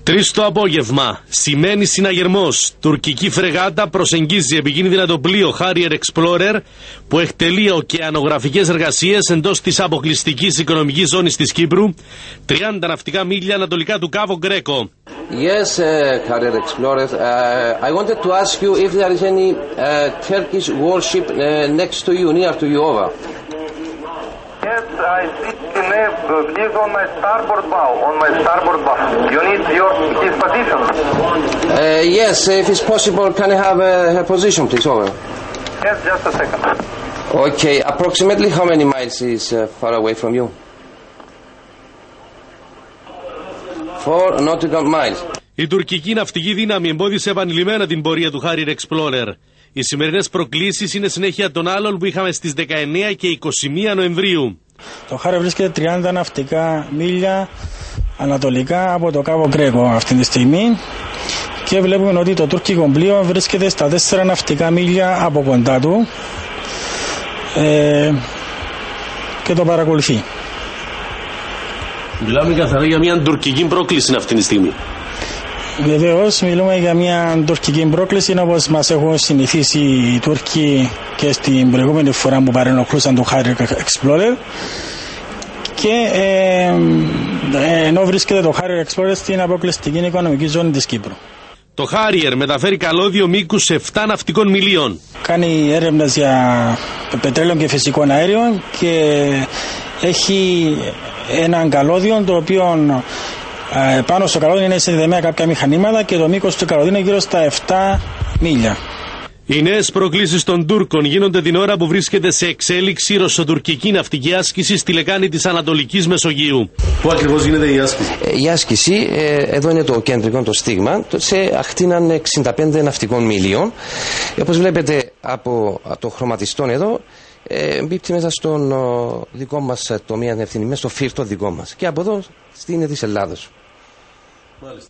3 το απόγευμα. Σημαίνει συναγερμός. Τουρκική φρεγάτα προσεγγίζει επικίνδυνα το πλοίο Harrier Explorer που εκτελεί ωκεανογραφικές εργασίες εντός της αποκλειστικής οικονομικής ζώνης της Κύπρου, 30 ναυτικά μίλια ανατολικά του Κάβο Γκρέκο. Yes, Harrier Explorer. I wanted to ask you if there is any Turkish warship next to you, near to you, over. Yes, I see he's on my starboard bow, You need his position? Yes, if it's possible, can I have her position, please, over? Yes, just a second. Okay, approximately how many miles is far away from you? 4 nautical miles. Η τουρκική ναυτική δύναμη εμπόδισε επανειλημμένα την πορεία του Harrier Explorer. Οι σημερινές προκλήσεις είναι συνέχεια των άλλων που είχαμε στις 19 και 21 Νοεμβρίου. Το Harrier βρίσκεται 30 ναυτικά μίλια ανατολικά από το Κάβο Γκρέκο αυτή τη στιγμή και βλέπουμε ότι το τουρκικό πλοίο βρίσκεται στα 4 ναυτικά μίλια από κοντά του και το παρακολουθεί. Μιλάμε καθαρά για μια τουρκική πρόκληση αυτή τη στιγμή. Βεβαίως μιλούμε για μια τουρκική πρόκληση, όπως μας έχουν συνηθίσει οι Τούρκοι και στην προηγούμενη φορά που παρενοχλούσαν το Harrier Explorer, και ενώ βρίσκεται το Harrier Explorer στην αποκλειστική οικονομική ζώνη της Κύπρου. Το Harrier μεταφέρει καλώδιο μήκους 7 ναυτικών μιλίων. Κάνει έρευνες για πετρέλαιο και φυσικό αέριο και έχει έναν καλώδιο το οποίο πάνω στο καλώδιο είναι συνδεδεμένα κάποια μηχανήματα και το μήκος του καλωδίου είναι γύρω στα 7 μίλια. Οι νέες προκλήσεις των Τούρκων γίνονται την ώρα που βρίσκεται σε εξέλιξη ρωσοτουρκική ναυτική άσκηση στη λεκάνη της Ανατολικής Μεσογείου. Πού ακριβώς γίνεται η άσκηση? Η άσκηση, εδώ είναι το κεντρικό το στίγμα, σε ακτίναν 65 ναυτικών μιλίων. Όπως βλέπετε από το χρωματιστόν εδώ, μπίπτει μέσα στον δικό μας τομέα ευθύνη, μέσα στο φύρτο δικό μας. Και από εδώ στην της Ελλάδος. Μάλιστα.